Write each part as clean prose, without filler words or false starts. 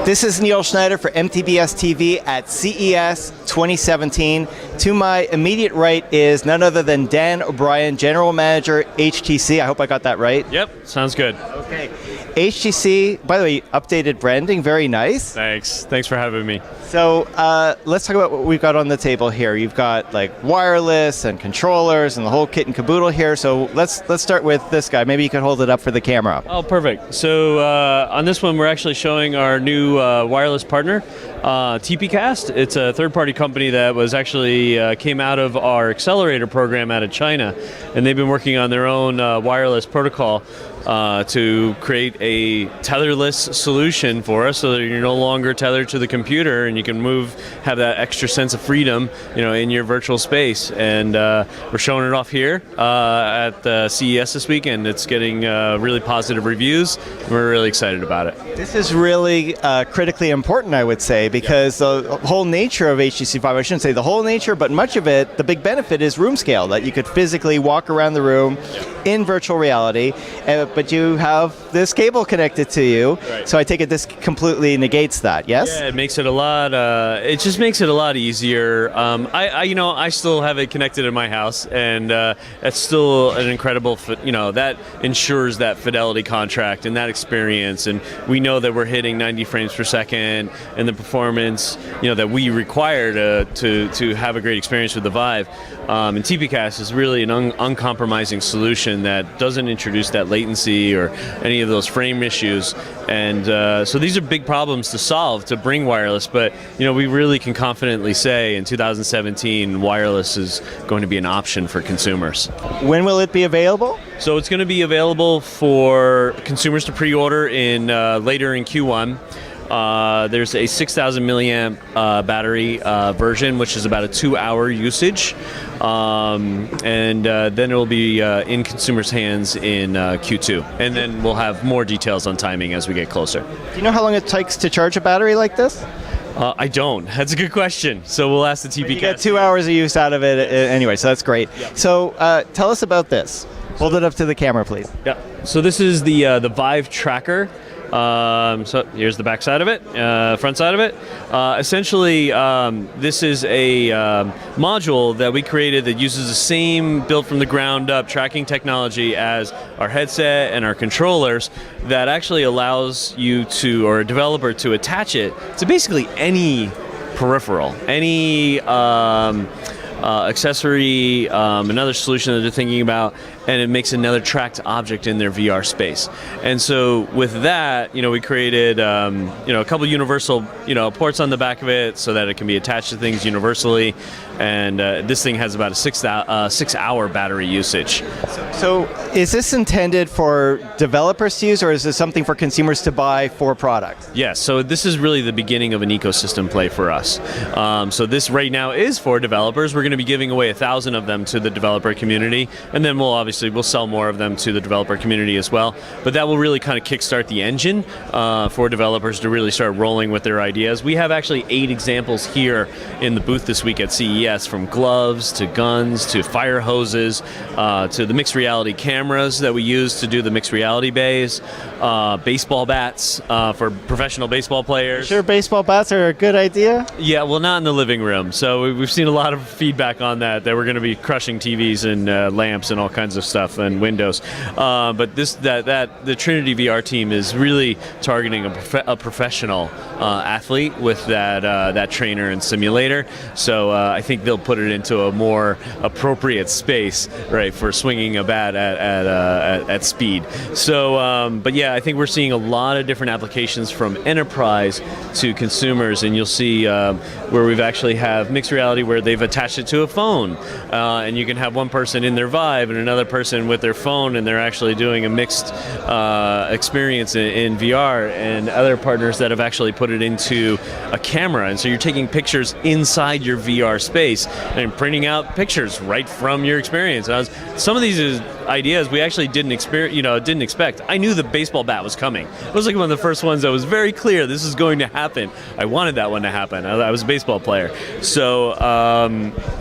This is Neil Schneider for MTBS-TV at CES 2017. To my immediate right is none other than Dan O'Brien, General Manager, HTC. I hope I got that right. Yep, sounds good. Okay. HTC, by the way, updated branding, very nice. Thanks for having me. So let's talk about what we've got on the table here. You've got like wireless and controllers and the whole kit and caboodle here. So let's start with this guy. Maybe you could hold it up for the camera. Oh, perfect. So on this one, we're actually showing our new wireless partner, TPcast. It's a third-party company that was actually came out of our accelerator program out of China, and they've been working on their own wireless protocol to create a tetherless solution for us, so that you're no longer tethered to the computer and you can have that extra sense of freedom, in your virtual space. And we're showing it off here at the CES this weekend. It's getting really positive reviews, and we're really excited about it. This is really critically important, I would say, because the whole nature of HTC Vive, I shouldn't say the whole nature, but much of it, the big benefit is room scale, that you could physically walk around the room in virtual reality, but you have this cable connected to you. Right. So I take it this completely negates that, yes? Yeah, it makes it a lot, it just makes it a lot easier. I still have it connected in my house, and it's still an incredible, that ensures that fidelity contract and that experience, and we know that we're hitting 90 frames per second, and the performance, that we require to have a great experience with the Vive. And TPcast is really an uncompromising solution that doesn't introduce that latency or any of those frame issues. And so these are big problems to solve to bring wireless, but we really can confidently say in 2017 wireless is going to be an option for consumers. When will it be available? So it's going to be available for consumers to pre-order in later in Q1. There's a 6,000 milliamp battery version, which is about a 2-hour usage, and then it will be in consumers' hands in Q2, and then we'll have more details on timing as we get closer. Do you know how long it takes to charge a battery like this? I don't. That's a good question. So we'll ask the TPcast. You get 2 hours of use out of it anyway, so that's great. Yep. So tell us about this. Hold it up to the camera, please. Yeah. So this is the Vive Tracker. So here's the back side of it, front side of it. Essentially, this is a module that we created that uses the same built from the ground up tracking technology as our headset and our controllers, that actually allows you to, or a developer, to attach it to basically any peripheral, any accessory, another solution that they're thinking about, and it makes another tracked object in their VR space. And so with that, we created, a couple universal, ports on the back of it so that it can be attached to things universally. And this thing has about a 6-hour battery usage. So is this intended for developers to use, or is this something for consumers to buy for products? Yes, so this is really the beginning of an ecosystem play for us. So this right now is for developers. We're going to be giving away 1,000 of them to the developer community, and then we'll sell more of them to the developer community as well. But that will really kind of kickstart the engine for developers to really start rolling with their ideas. We have actually 8 examples here in the booth this week at CES, from gloves to guns to fire hoses to the mixed reality cameras that we use to do the mixed reality bays, baseball bats for professional baseball players. Sure, baseball bats are a good idea? Yeah, well, not in the living room. So we've seen a lot of feedback on that we're going to be crushing TVs and lamps and all kinds of stuff and windows. But the Trinity VR team is really targeting a professional athlete with that trainer and simulator. So I think they'll put it into a more appropriate space, right, for swinging a bat at speed. So, but yeah, I think we're seeing a lot of different applications from enterprise to consumers, and you'll see where we've actually have mixed reality where they've attached it to a phone, and you can have one person in their Vive and another person with their phone, and they're actually doing a mixed experience in VR, and other partners that have actually put it into a camera, and so you're taking pictures inside your VR space and printing out pictures right from your experience. Some of these ideas we actually didn't expect. I knew the baseball bat was coming. It was like one of the first ones that was very clear this is going to happen. I wanted that one to happen. I was a baseball player. So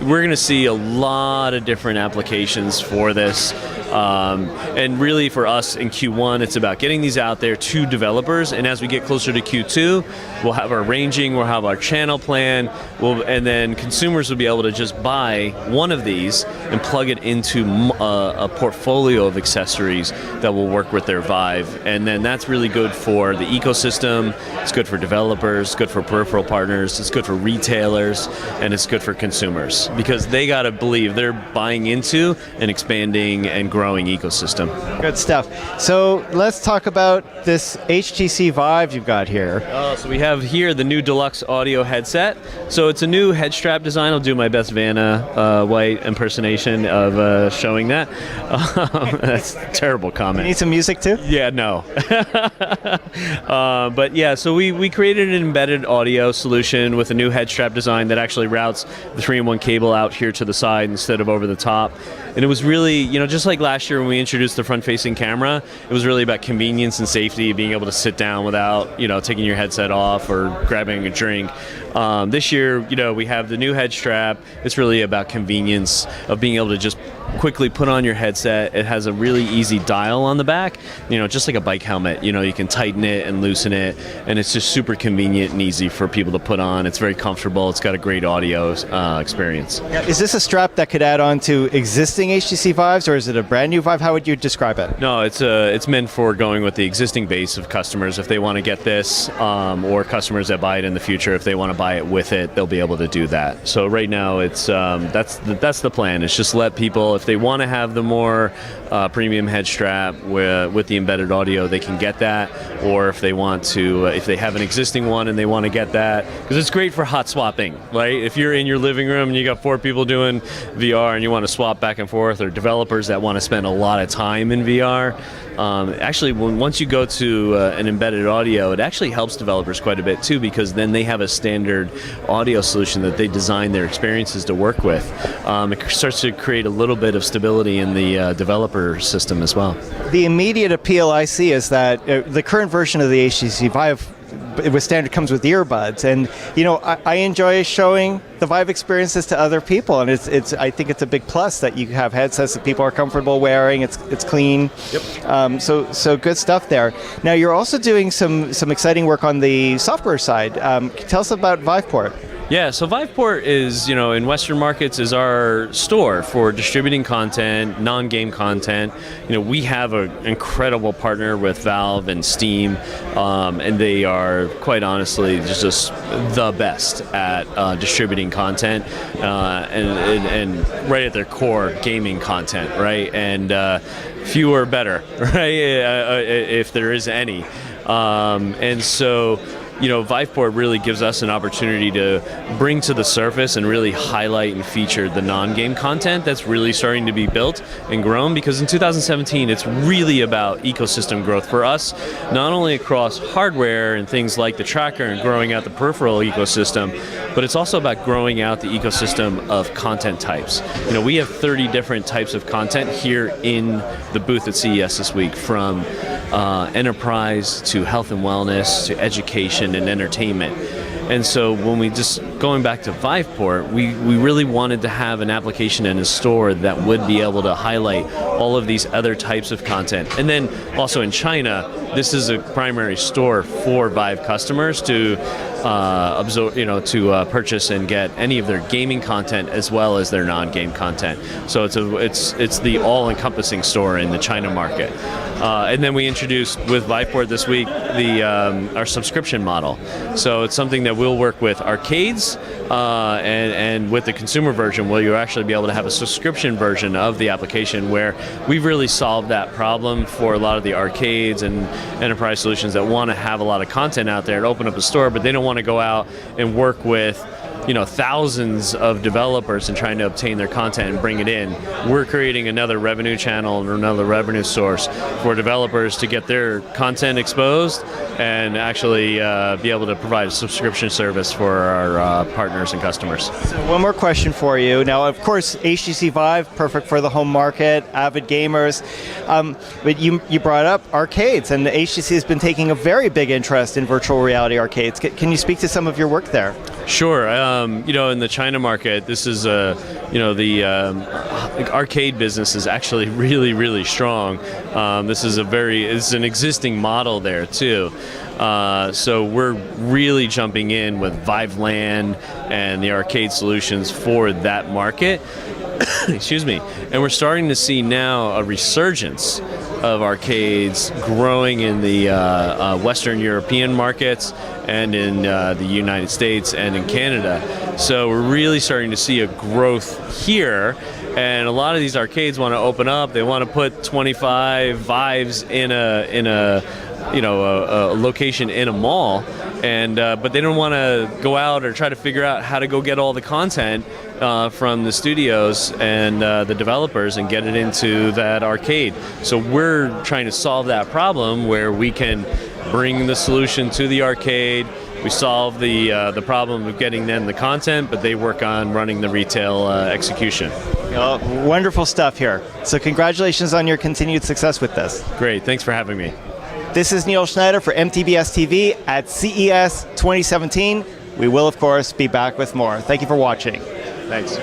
we're going to see a lot of different applications for this. And really for us in Q1, it's about getting these out there to developers. And as we get closer to Q2, we'll have our ranging, we'll have our channel plan, and then consumers will be able to just buy one of these and plug it into a portfolio of accessories that will work with their Vive. And then that's really good for the ecosystem, it's good for developers, good for peripheral partners, it's good for retailers, and it's good for consumers because they got to believe they're buying into an expanding and growing ecosystem. Good stuff. So let's talk about this HTC Vive you've got here. So we have here the new deluxe audio headset. So it's a new head strap design. I'll do my best Vanna White impersonation of showing that. That's a terrible comment. You need some music too? Yeah, no. But yeah, so we created an embedded audio solution with a new head strap design that actually routes the 3-in-1 cable out here to the side instead of over the top. And it was really, just like last year when we introduced the front-facing camera, it was really about convenience and safety, being able to sit down without, taking your headset off or grabbing a drink. This year, we have the new head strap. It's really about convenience of being able to just quickly put on your headset. It has a really easy dial on the back, just like a bike helmet. You can tighten it and loosen it, and it's just super convenient and easy for people to put on. It's very comfortable. It's got a great audio experience. Now, is this a strap that could add on to existing HTC Vives, or is it a brand new Vive? How would you describe it? No, it's meant for going with the existing base of customers. If they want to get this, or customers that buy it in the future, if they want to buy it with it, they'll be able to do that. So right now, it's that's the plan. It's just let people, if they want to have the more premium head strap with the embedded audio, they can get that. Or if they want to, if they have an existing one and they want to get that, because it's great for hot swapping, right? If you're in your living room and you got 4 people doing VR and you want to swap back and forth, or developers that want to spend a lot of time in VR, actually, once you go to an embedded audio, it actually helps developers quite a bit too, because then they have a standard audio solution that they design their experiences to work with. It starts to create a little bit of stability in the developer system as well. The immediate appeal I see is that the current version of the HTC Vive with standard comes with earbuds, and I enjoy showing the Vive experiences to other people, and it's I think it's a big plus that you have headsets that people are comfortable wearing. It's clean. Yep. So good stuff there. Now you're also doing some exciting work on the software side. Tell us about Viveport. Yeah, so Viveport is, in Western markets, is our store for distributing content, non-game content. We have an incredible partner with Valve and Steam, and they are, quite honestly, just the best at distributing content, and right at their core, gaming content, right? And fewer better, right? If there is any. And so, Viveport really gives us an opportunity to bring to the surface and really highlight and feature the non-game content that's really starting to be built and grown, because in 2017 it's really about ecosystem growth for us, not only across hardware and things like the tracker and growing out the peripheral ecosystem, but it's also about growing out the ecosystem of content types. We have 30 different types of content here in the booth at CES this week, from enterprise to health and wellness to education and entertainment. And so when we just, going back to Viveport, we really wanted to have an application in a store that would be able to highlight all of these other types of content. And then also in China, this is a primary store for Vive customers to purchase and get any of their gaming content as well as their non-game content. So it's the all-encompassing store in the China market. And then we introduced with Viveport this week our subscription model. So it's something that we'll work with arcades and with the consumer version, where you'll actually be able to have a subscription version of the application, where we've really solved that problem for a lot of the arcades and enterprise solutions that want to have a lot of content out there and open up a store, but they don't want to go out and work with thousands of developers and trying to obtain their content and bring it in. We're creating another revenue channel or another revenue source for developers to get their content exposed and actually be able to provide a subscription service for our partners and customers. So one more question for you. Now, of course, HTC Vive, perfect for the home market, avid gamers. But you brought up arcades, and HTC has been taking a very big interest in virtual reality arcades. Can you speak to some of your work there? Sure. In the China market, this is the arcade business is actually really, really strong. This is it's an existing model there too. So we're really jumping in with Vive Land and the arcade solutions for that market. Excuse me. And we're starting to see now a resurgence of arcades growing in the Western European markets and in the United States and in Canada. So we're really starting to see a growth here. And a lot of these arcades want to open up. They want to put 25 Vives in a location in a mall, and but they don't want to go out or try to figure out how to go get all the content from the studios and the developers and get it into that arcade. So we're trying to solve that problem where we can bring the solution to the arcade. We solve the problem of getting them the content, but they work on running the retail execution. Wonderful stuff here. So congratulations on your continued success with this. Great, thanks for having me. This is Neil Schneider for MTBS-TV at CES 2017. We will, of course, be back with more. Thank you for watching. Thanks.